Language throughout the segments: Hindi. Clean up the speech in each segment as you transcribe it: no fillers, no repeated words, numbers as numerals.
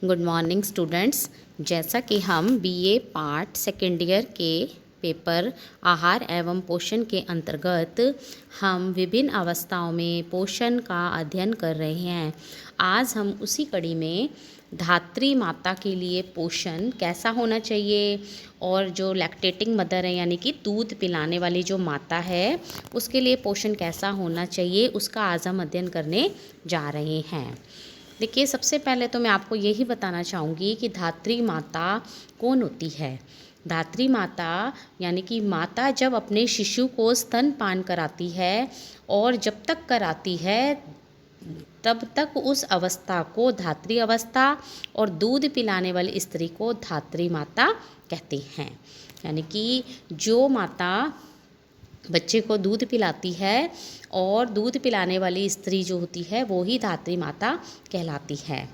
Good morning students. जैसा कि हम बीए पार्ट सेकेंड ईयर के पेपर आहार एवं पोषण के अंतर्गत हम विभिन्न अवस्थाओं में पोषण का अध्ययन कर रहे हैं। आज हम उसी कड़ी में धात्री माता के लिए पोषण कैसा होना चाहिए और जो लैक्टेटिंग मदर है यानी कि दूध पिलाने वाली जो माता है उसके लिए पोषण कैसा होना चाहिए उसका आज हम अध्ययन करने जा रहे हैं। देखिए, सबसे पहले तो मैं आपको यही बताना चाहूँगी कि धात्री माता कौन होती है। धात्री माता यानी कि माता जब अपने शिशु को स्तनपान कराती है और जब तक कराती है तब तक उस अवस्था को धात्री अवस्था और दूध पिलाने वाली स्त्री को धात्री माता कहते हैं। यानी कि जो माता बच्चे को दूध पिलाती है और दूध पिलाने वाली स्त्री जो होती है वो ही धात्री माता कहलाती है।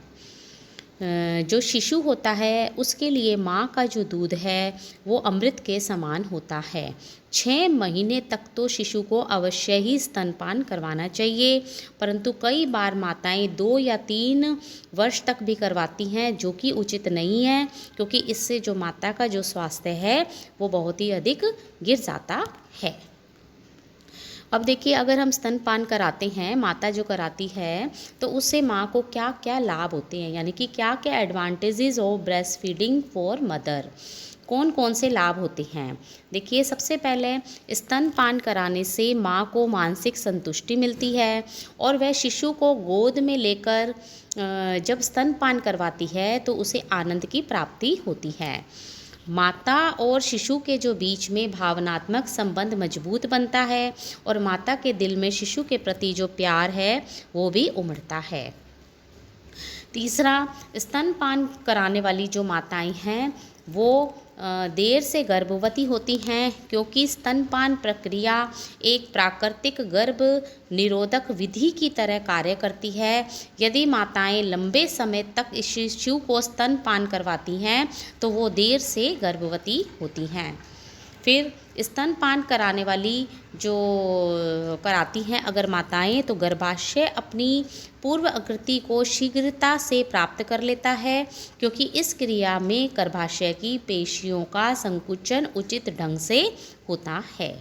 जो शिशु होता है उसके लिए माँ का जो दूध है वो अमृत के समान होता है। 6 महीने तक तो शिशु को अवश्य ही स्तनपान करवाना चाहिए, परंतु कई बार माताएं 2 या 3 वर्ष तक भी करवाती हैं, जो कि उचित नहीं है, क्योंकि इससे जो माता का जो स्वास्थ्य है वो बहुत ही अधिक गिर जाता है। अब देखिए, अगर हम स्तनपान कराते हैं, माता जो कराती है, तो उससे माँ को क्या क्या लाभ होते हैं, यानी कि क्या क्या advantages of breast feeding for mother, कौन कौन से लाभ होते हैं। देखिए, सबसे पहले स्तनपान कराने से माँ को मानसिक संतुष्टि मिलती है और वह शिशु को गोद में लेकर जब स्तनपान करवाती है तो उसे आनंद की प्राप्ति होती है। माता और शिशु के जो बीच में भावनात्मक संबंध मजबूत बनता है और माता के दिल में शिशु के प्रति जो प्यार है वो भी उमड़ता है। तीसरा, स्तनपान कराने वाली जो माताएं हैं वो देर से गर्भवती होती हैं, क्योंकि स्तनपान प्रक्रिया एक प्राकृतिक गर्भ निरोधक विधि की तरह कार्य करती है। यदि माताएं लंबे समय तक इस शिशु को स्तनपान करवाती हैं तो वो देर से गर्भवती होती हैं। फिर स्तनपान कराने वाली जो कराती हैं अगर माताएं, तो गर्भाशय अपनी पूर्व आकृति को शीघ्रता से प्राप्त कर लेता है, क्योंकि इस क्रिया में गर्भाशय की पेशियों का संकुचन उचित ढंग से होता है।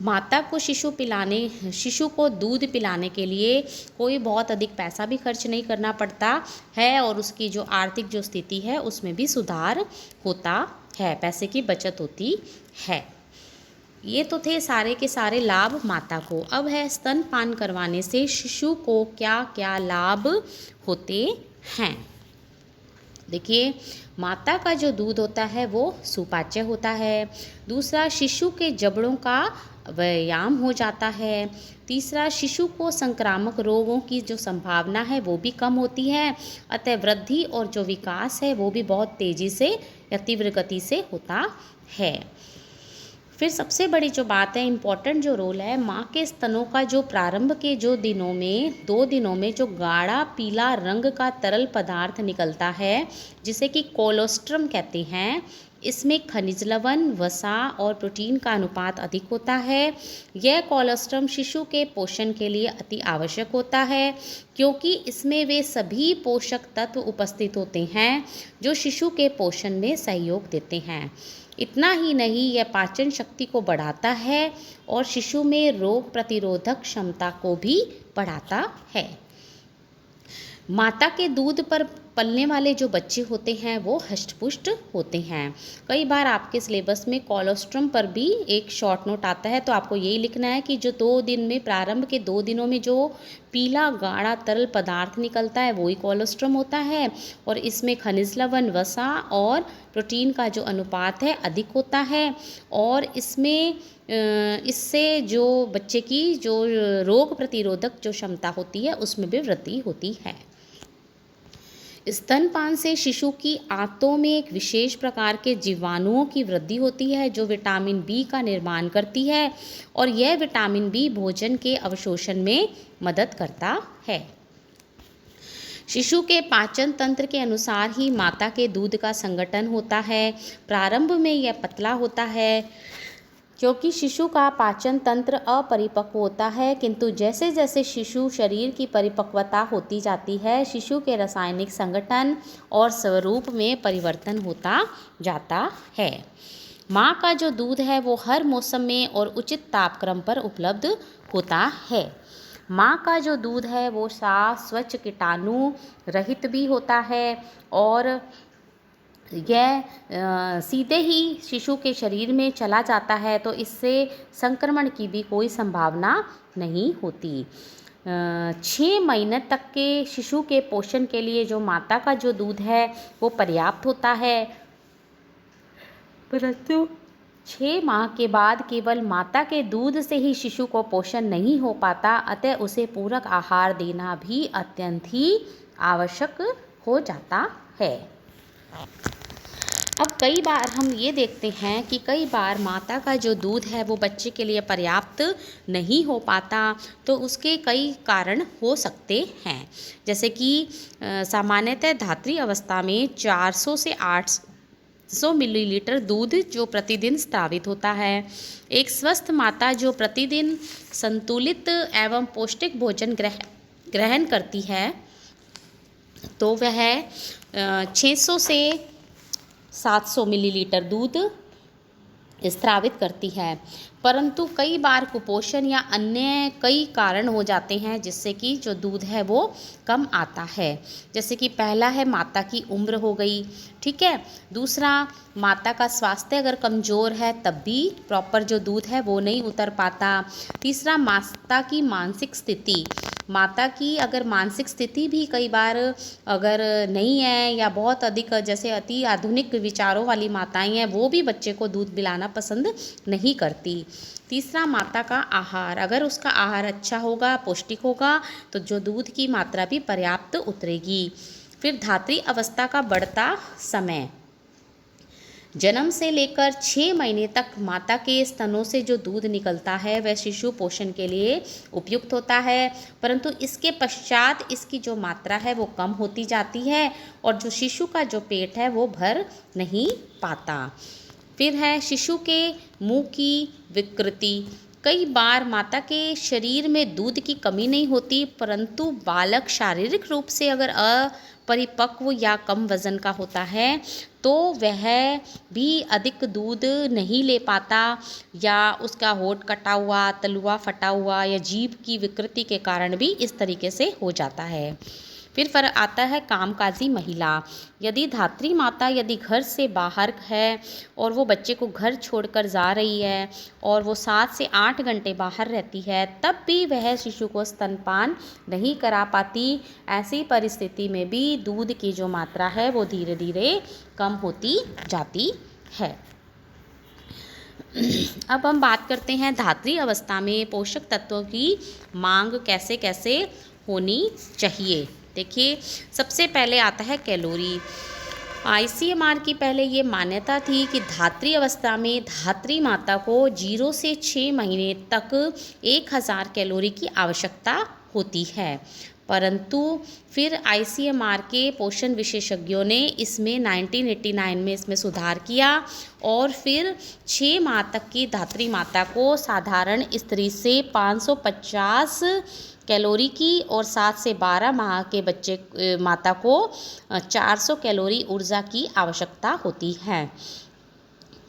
माता को शिशु को दूध पिलाने के लिए कोई बहुत अधिक पैसा भी खर्च नहीं करना पड़ता है और उसकी जो आर्थिक जो स्थिति है उसमें भी सुधार होता है, पैसे की बचत होती है। ये तो थे सारे के सारे लाभ माता को। अब है स्तनपान करवाने से शिशु को क्या क्या लाभ होते हैं। देखिए, माता का जो दूध होता है वो सुपाच्य होता है। दूसरा, शिशु के जबड़ों का व्यायाम हो जाता है। तीसरा, शिशु को संक्रामक रोगों की जो संभावना है वो भी कम होती है, अतः वृद्धि और जो विकास है वो भी बहुत तेज़ी से या तीव्र गति से होता है। फिर सबसे बड़ी जो बात है, इम्पॉर्टेंट जो रोल है, माँ के स्तनों का जो प्रारंभ के जो दिनों में 2 दिनों में जो गाढ़ा पीला रंग का तरल पदार्थ निकलता है जिसे कि कोलोस्ट्रम कहते हैं, इसमें खनिज लवण, वसा और प्रोटीन का अनुपात अधिक होता है। यह कोलोस्ट्रम शिशु के पोषण के लिए अति आवश्यक होता है, क्योंकि इसमें वे सभी पोषक तत्व उपस्थित होते हैं जो शिशु के पोषण में सहयोग देते हैं। इतना ही नहीं, यह पाचन शक्ति को बढ़ाता है और शिशु में रोग प्रतिरोधक क्षमता को भी बढ़ाता है। माता के दूध पर पलने वाले जो बच्चे होते हैं वो हष्ट-पुष्ट होते हैं। कई बार आपके सिलेबस में कोलोस्ट्रम पर भी एक शॉर्ट नोट आता है, तो आपको यही लिखना है कि जो 2 दिन में प्रारंभ के 2 दिनों में जो पीला गाढ़ा तरल पदार्थ निकलता है वही कोलोस्ट्रम होता है और इसमें खनिज लवण, वसा और प्रोटीन का जो अनुपात है अधिक होता है और इससे जो बच्चे की जो रोग प्रतिरोधक जो क्षमता होती है उसमें भी वृद्धि होती है। स्तनपान से शिशु की आंतों में एक विशेष प्रकार के जीवाणुओं की वृद्धि होती है जो विटामिन बी का निर्माण करती है और यह विटामिन बी भोजन के अवशोषण में मदद करता है। शिशु के पाचन तंत्र के अनुसार ही माता के दूध का संगठन होता है। प्रारंभ में यह पतला होता है, क्योंकि शिशु का पाचन तंत्र अपरिपक्व होता है, किंतु जैसे जैसे शिशु शरीर की परिपक्वता होती जाती है, शिशु के रासायनिक संगठन और स्वरूप में परिवर्तन होता जाता है। माँ का जो दूध है वो हर मौसम में और उचित तापक्रम पर उपलब्ध होता है। माँ का जो दूध है वो साफ, स्वच्छ, कीटाणु रहित भी होता है और यह सीधे ही शिशु के शरीर में चला जाता है, तो इससे संक्रमण की भी कोई संभावना नहीं होती। 6 महीने तक के शिशु के पोषण के लिए जो माता का जो दूध है वो पर्याप्त होता है, परंतु 6 माह के बाद केवल माता के दूध से ही शिशु को पोषण नहीं हो पाता, अतः उसे पूरक आहार देना भी अत्यंत ही आवश्यक हो जाता है। अब कई बार हम ये देखते हैं कि कई बार माता का जो दूध है वो बच्चे के लिए पर्याप्त नहीं हो पाता, तो उसके कई कारण हो सकते हैं। जैसे कि सामान्यतः धात्री अवस्था में 400 से 800 मिलीलीटर दूध जो प्रतिदिन स्रावित होता है। एक स्वस्थ माता जो प्रतिदिन संतुलित एवं पौष्टिक भोजन ग्रहण करती है तो वह 600 से 700 मिलीलीटर दूध स्रावित करती है, परंतु कई बार कुपोषण या अन्य कई कारण हो जाते हैं जिससे कि जो दूध है वो कम आता है। जैसे कि पहला है माता की उम्र हो गई, ठीक है। दूसरा, माता का स्वास्थ्य अगर कमज़ोर है तब भी प्रॉपर जो दूध है वो नहीं उतर पाता। तीसरा, माता की मानसिक स्थिति, माता की अगर मानसिक स्थिति भी कई बार अगर नहीं है या बहुत अधिक जैसे अति आधुनिक विचारों वाली माताएं हैं वो भी बच्चे को दूध पिलाना पसंद नहीं करती। तीसरा, माता का आहार, अगर उसका आहार अच्छा होगा, पौष्टिक होगा, तो जो दूध की मात्रा भी पर्याप्त उतरेगी। फिर धात्री अवस्था का बढ़ता समय, जन्म से लेकर 6 महीने तक माता के स्तनों से जो दूध निकलता है वह शिशु पोषण के लिए उपयुक्त होता है, परंतु इसके पश्चात इसकी जो मात्रा है वो कम होती जाती है और जो शिशु का जो पेट है वो भर नहीं पाता। फिर है शिशु के मुंह की विकृति, कई बार माता के शरीर में दूध की कमी नहीं होती, परंतु बालक शारीरिक रूप से अगर अपरिपक्व या कम वजन का होता है तो वह भी अधिक दूध नहीं ले पाता या उसका होंठ कटा हुआ, तलुआ फटा हुआ या जीभ की विकृति के कारण भी इस तरीके से हो जाता है। फिर आता है कामकाजी महिला, यदि धात्री माता यदि घर से बाहर है और वो बच्चे को घर छोड़कर जा रही है और वो 7 से 8 घंटे बाहर रहती है तब भी वह शिशु को स्तनपान नहीं करा पाती। ऐसी परिस्थिति में भी दूध की जो मात्रा है वो धीरे धीरे कम होती जाती है। अब हम बात करते हैं धात्री अवस्था में पोषक तत्वों की मांग कैसे कैसे होनी चाहिए। देखिए, सबसे पहले आता है कैलोरी। ICMR की पहले ये मान्यता थी कि धात्री अवस्था में धात्री माता को 0 से 6 महीने तक 1000 कैलोरी की आवश्यकता होती है, परंतु फिर ICMR के पोषण विशेषज्ञों ने इसमें 1989 में इसमें सुधार किया और फिर 6 माह तक की धात्री माता को साधारण स्त्री से 550 कैलोरी की और 7 से 12 माह के बच्चे माता को 400 कैलोरी ऊर्जा की आवश्यकता होती है।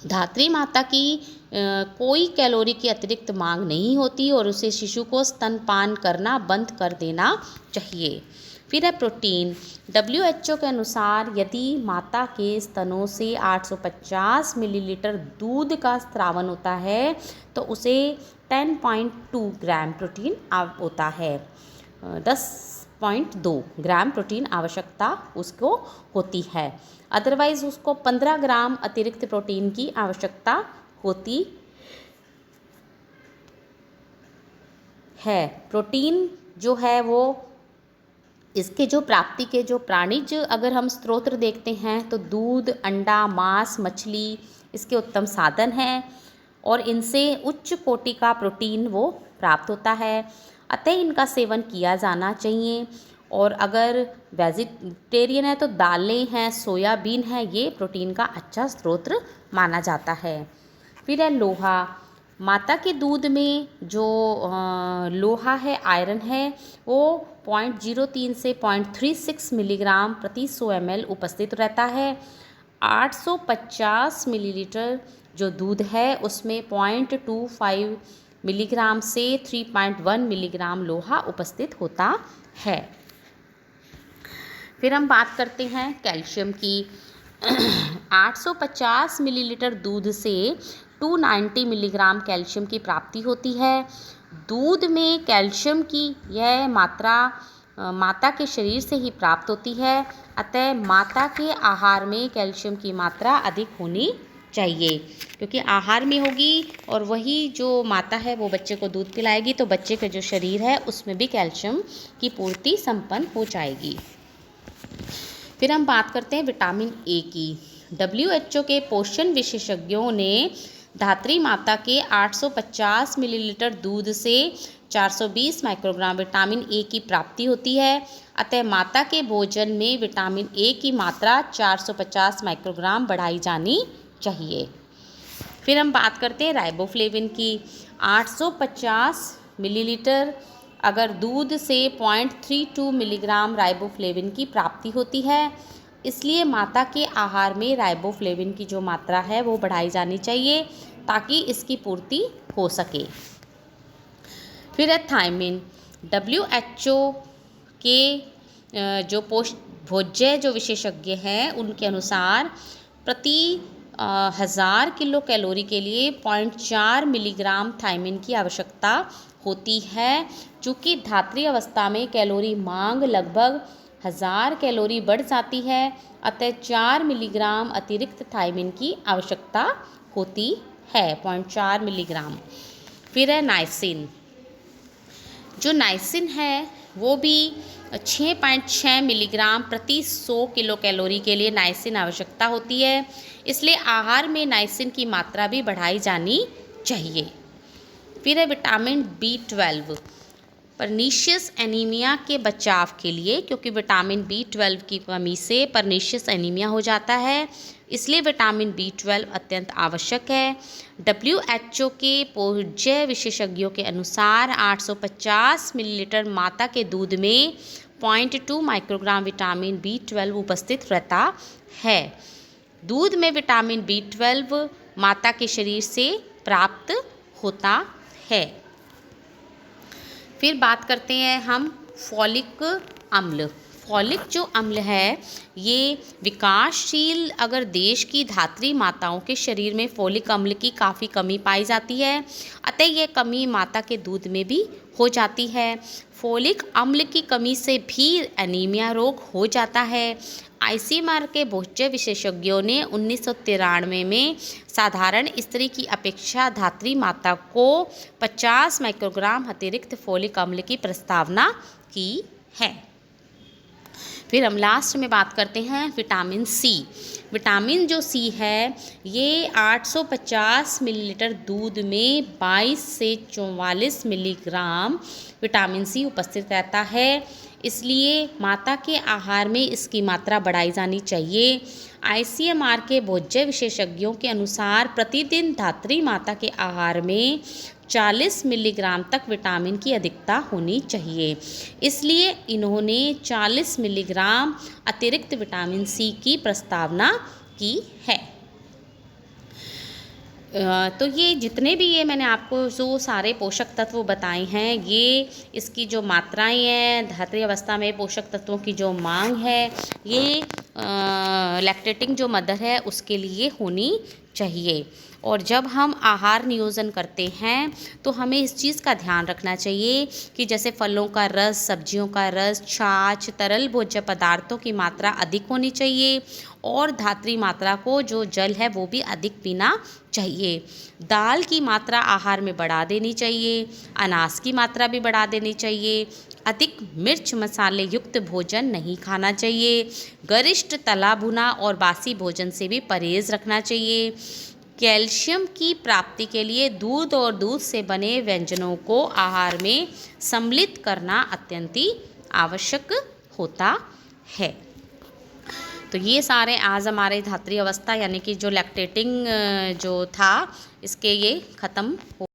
धात्री माता की कोई कैलोरी की अतिरिक्त मांग नहीं होती और उसे शिशु को स्तनपान करना बंद कर देना चाहिए। फिर है प्रोटीन। WHO के अनुसार यदि माता के स्तनों से 850 मिलीलीटर दूध का स्रावन होता है तो उसे 10.2 ग्राम प्रोटीन होता है, 10.2 ग्राम प्रोटीन आवश्यकता उसको होती है। अदरवाइज़ उसको 15 ग्राम अतिरिक्त प्रोटीन की आवश्यकता होती है। प्रोटीन जो है वो इसके जो प्राप्ति के जो प्राणिज अगर हम स्रोत देखते हैं तो दूध, अंडा, मांस, मछली इसके उत्तम साधन हैं और इनसे उच्च कोटि का प्रोटीन वो प्राप्त होता है, अतः इनका सेवन किया जाना चाहिए। और अगर वेजिटेरियन है तो दालें हैं, सोयाबीन है, ये प्रोटीन का अच्छा स्रोत माना जाता है। फिर है लोहा। माता के दूध में जो लोहा है, आयरन है, वो 0.03 से 0.36 मिलीग्राम प्रति 100 ml उपस्थित रहता है। 850 मिलीलीटर जो दूध है उसमें 0.25 मिलीग्राम से 3.1 मिलीग्राम लोहा उपस्थित होता है। फिर हम बात करते हैं कैल्शियम की। 850 मिलीलीटर दूध से 290 मिलीग्राम कैल्शियम की प्राप्ति होती है। दूध में कैल्शियम की यह मात्रा माता के शरीर से ही प्राप्त होती है, अतः माता के आहार में कैल्शियम की मात्रा अधिक होनी चाहिए, क्योंकि आहार में होगी और वही जो माता है वो बच्चे को दूध पिलाएगी, तो बच्चे का जो शरीर है उसमें भी कैल्शियम की पूर्ति संपन्न हो जाएगी। फिर हम बात करते हैं विटामिन ए की। WHO के पोषण विशेषज्ञों ने धात्री माता के 850 मिलीलीटर दूध से 420 माइक्रोग्राम विटामिन ए की प्राप्ति होती है, अतः माता के भोजन में विटामिन ए की मात्रा 450 माइक्रोग्राम बढ़ाई जानी चाहिए। फिर हम बात करते हैं राइबोफ्लेविन की। 850 मिलीलीटर अगर दूध से 0.32 मिलीग्राम राइबोफ्लेविन की प्राप्ति होती है, इसलिए माता के आहार में राइबोफ्लेविन की जो मात्रा है वो बढ़ाई जानी चाहिए ताकि इसकी पूर्ति हो सके। फिर है थायमिन। WHO के जो भोज्य जो विशेषज्ञ हैं उनके अनुसार प्रति 1000 किलो कैलोरी के लिए 0.4 मिलीग्राम थायमिन की आवश्यकता होती है। चूँकि धात्री अवस्था में कैलोरी मांग लगभग 1000 कैलोरी बढ़ जाती है, अतः 4 मिलीग्राम अतिरिक्त थायमिन की आवश्यकता होती है, 0.4 मिलीग्राम। फिर है नाइसिन। जो नाइसिन है वो भी 6.6 मिलीग्राम प्रति 100 किलो कैलोरी के लिए नाइसिन आवश्यकता होती है, इसलिए आहार में नाइसिन की मात्रा भी बढ़ाई जानी चाहिए। फिर है विटामिन B12। परनीशियस एनीमिया के बचाव के लिए, क्योंकि विटामिन B12 की कमी से परनीशियस एनीमिया हो जाता है, इसलिए विटामिन B12 अत्यंत आवश्यक है। WHO के भोज्य विशेषज्ञों के अनुसार 850 मिलीलीटर माता के दूध में 0.2 माइक्रोग्राम विटामिन B12 उपस्थित रहता है। दूध में विटामिन B12 माता के शरीर से प्राप्त होता है। फिर बात करते हैं हम फॉलिक अम्ल। फॉलिक जो अम्ल है ये विकासशील अगर देश की धात्री माताओं के शरीर में फॉलिक अम्ल की काफ़ी कमी पाई जाती है, अतः यह कमी माता के दूध में भी हो जाती है। फॉलिक अम्ल की कमी से भी एनीमिया रोग हो जाता है। ICMR के भोज्य विशेषज्ञों ने 1993 में साधारण स्त्री की अपेक्षा धात्री माता को 50 माइक्रोग्राम अतिरिक्त फॉलिक अम्ल की प्रस्तावना की है। फिर हम लास्ट में बात करते हैं विटामिन सी। विटामिन जो सी है ये 850 मिलीलीटर दूध में 22 से 44 मिलीग्राम विटामिन सी उपस्थित रहता है, इसलिए माता के आहार में इसकी मात्रा बढ़ाई जानी चाहिए। ICMR के भोज्य विशेषज्ञों के अनुसार प्रतिदिन धात्री माता के आहार में 40 मिलीग्राम तक विटामिन की अधिकता होनी चाहिए, इसलिए इन्होंने 40 मिलीग्राम अतिरिक्त विटामिन सी की प्रस्तावना की है। तो ये जितने भी ये मैंने आपको जो सारे पोषक तत्व बताए हैं, ये इसकी जो मात्राएं हैं, धात्री अवस्था में पोषक तत्वों की जो मांग है, ये लैक्टेटिंग जो मदर है उसके लिए होनी चाहिए। और जब हम आहार नियोजन करते हैं तो हमें इस चीज़ का ध्यान रखना चाहिए कि जैसे फलों का रस, सब्जियों का रस, छाछ, तरल भोज्य पदार्थों की मात्रा अधिक होनी चाहिए और धात्री मात्रा को जो जल है वो भी अधिक पीना चाहिए। दाल की मात्रा आहार में बढ़ा देनी चाहिए, अनाज की मात्रा भी बढ़ा देनी चाहिए। अधिक मिर्च मसाले युक्त भोजन नहीं खाना चाहिए। गरिष्ठ तला भुना और बासी भोजन से भी परहेज़ रखना चाहिए। कैल्शियम की प्राप्ति के लिए दूध और दूध से बने व्यंजनों को आहार में सम्मिलित करना अत्यंत ही आवश्यक होता है। तो ये सारे आज हमारे धात्री अवस्था यानी कि जो लैक्टेटिंग जो था इसके ये ख़त्म हो